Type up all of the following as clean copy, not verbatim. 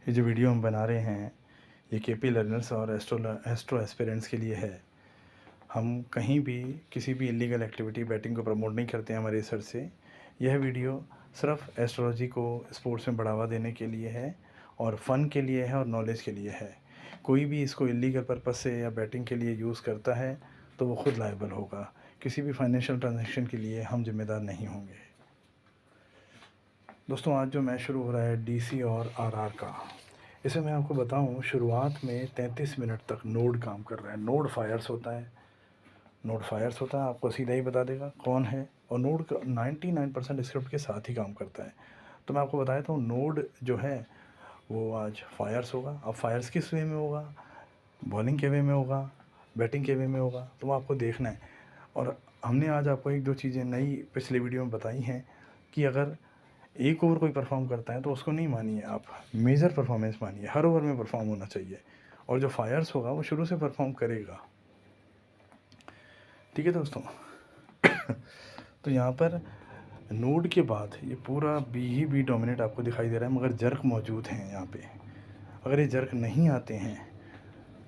ये जो वीडियो हम बना रहे हैं ये केपी लर्नर्स और एस्ट्रो एस्पिरेंट्स के लिए है। हम कहीं भी किसी भी इलीगल एक्टिविटी बैटिंग को प्रमोट नहीं करते हैं हमारे रिसर्च से। यह वीडियो सिर्फ एस्ट्रोलॉजी को स्पोर्ट्स में बढ़ावा देने के लिए है और फ़न के लिए है और नॉलेज के लिए है। कोई भी इसको इलीगल पर्पज़ से या बैटिंग के लिए यूज़ करता है तो वो खुद लायबल होगा। किसी भी फाइनेंशियल ट्रांजैक्शन के लिए हम जिम्मेदार नहीं होंगे। दोस्तों, आज जो मैच शुरू हो रहा है डीसी और आरआर का, इसे मैं आपको बताऊं, शुरुआत में 33 मिनट तक नोड काम कर रहा है। नोड फायर्स होता है, आपको सीधा ही बता देगा कौन है। और नोड का 99% स्क्रिप्ट के साथ ही काम करता है। तो मैं आपको बताया था नोड जो है वो आज फायर्स होगा। अब फायर्स किस वे में होगा, बॉलिंग के वे में होगा, बैटिंग के वे में होगा, तो वो आपको देखना है। और हमने आज आपको एक दो चीज़ें नई पिछले वीडियो में बताई हैं कि अगर एक ओवर कोई परफॉर्म करता है तो उसको नहीं मानिए आप, मेजर परफॉर्मेंस मानिए। हर ओवर में परफॉर्म होना चाहिए और जो फायर्स होगा वो शुरू से परफॉर्म करेगा। ठीक है दोस्तों। तो यहाँ पर नोड के बाद ये पूरा बी ही बी डोमिनेट आपको दिखाई दे रहा है, मगर जर्क मौजूद हैं यहाँ पे। अगर ये जर्क नहीं आते हैं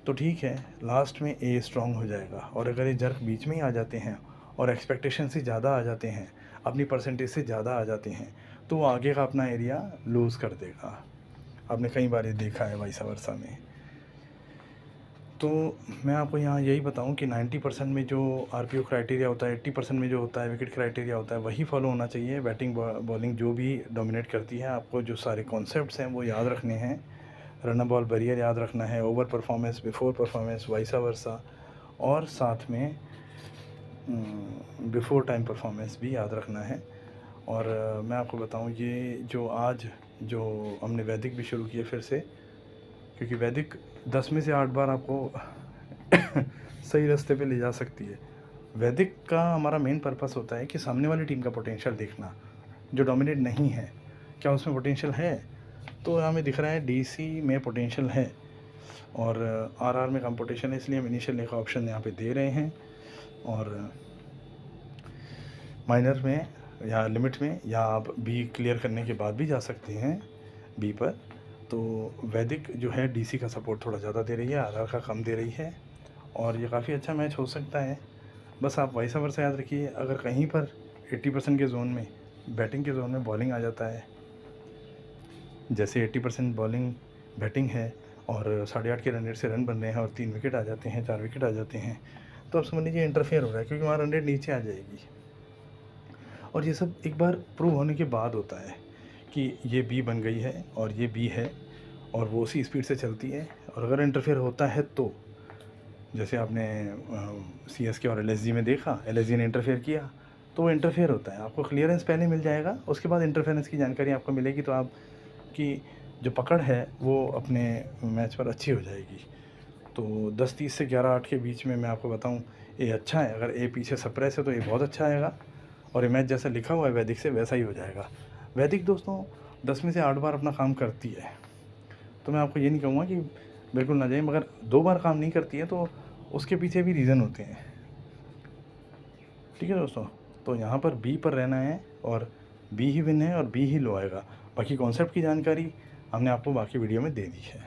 तो ठीक है, लास्ट में ए स्ट्रॉन्ग हो जाएगा। और अगर ये जर्क बीच में ही आ जाते हैं और एक्सपेक्टेशन से ज़्यादा आ जाते हैं, अपनी परसेंटेज से ज़्यादा आ जाते हैं, तो वो आगे का अपना एरिया लूज़ कर देगा। आपने कई बार ये देखा है वाइस वर्सा में। तो मैं आपको यहाँ यही बताऊँ कि 90% में जो आरपीओ क्राइटेरिया होता है, 80% में जो होता है विकेट क्राइटेरिया होता है, वही फॉलो होना चाहिए। बैटिंग बॉलिंग जो भी डोमिनेट करती है, आपको जो सारे कॉन्सेप्ट्स हैं वो याद रखने हैं। रन बॉल बैरियर याद रखना है, over performance, before performance, vice versa, और साथ में बिफोर टाइम परफॉर्मेंस भी याद रखना है। और मैं आपको बताऊं, ये जो आज जो हमने वैदिक भी शुरू किया फिर से, क्योंकि वैदिक 10 में से 8 बार आपको सही रास्ते पे ले जा सकती है। वैदिक का हमारा मेन पर्पस होता है कि सामने वाली टीम का पोटेंशियल देखना, जो डोमिनेट नहीं है क्या उसमें पोटेंशियल है। तो हमें दिख रहा है डीसी में पोटेंशियल है और आरआर में कम पोटेंशियल है, इसलिए हम इनिशियल एक ऑप्शन यहाँ पे दे रहे हैं। और माइनर में या लिमिट में, या आप बी क्लियर करने के बाद भी जा सकते हैं बी पर। तो वैदिक जो है डीसी का सपोर्ट थोड़ा ज़्यादा दे रही है, आरआर का कम दे रही है, और ये काफ़ी अच्छा मैच हो सकता है। बस आप वाइस वर्सा याद रखिए, अगर कहीं पर 80% के जोन में, बैटिंग के जोन में बॉलिंग आ जाता है, जैसे 80% बॉलिंग बैटिंग है और 8.5 के रन रेट से रन बन रहे हैं और 3 विकेट आ जाते हैं, 4 विकेट आ जाते हैं, तो आप समझ लीजिए इंटरफेयर हो रहा है, क्योंकि वहाँ रन रेट नीचे आ जाएगी। और ये सब एक बार प्रूव होने के बाद होता है कि ये बी बन गई है और ये बी है और वो उसी स्पीड से चलती है। और अगर इंटरफेयर होता है तो, जैसे आपने सीएसके और एलएसजी में देखा, एलएसजी ने इंटरफेयर किया तो वो इंटरफेयर होता है। आपको क्लियरेंस पहले मिल जाएगा, उसके बाद इंटरफेरेंस की जानकारी आपको मिलेगी, तो आपकी जो पकड़ है वो अपने मैच पर अच्छी हो जाएगी। तो 10-30 से 11-8 के बीच में मैं आपको बताऊं, ये अच्छा है। अगर ए पीछे सप्रेस है तो ये बहुत अच्छा आएगा, और ये मैच जैसा लिखा हुआ है वैदिक से वैसा ही हो जाएगा। वैदिक दोस्तों 10 में से 8 बार अपना काम करती है, तो मैं आपको ये नहीं कहूँगा कि बिल्कुल ना जाए, मगर 2 बार काम नहीं करती है तो उसके पीछे भी रीज़न होते हैं। ठीक है दोस्तों, तो यहाँ पर बी पर रहना है और बी ही विन है और बी ही लो आएगा। बाकी कॉन्सेप्ट की जानकारी हमने आपको बाकी वीडियो में दे दी है।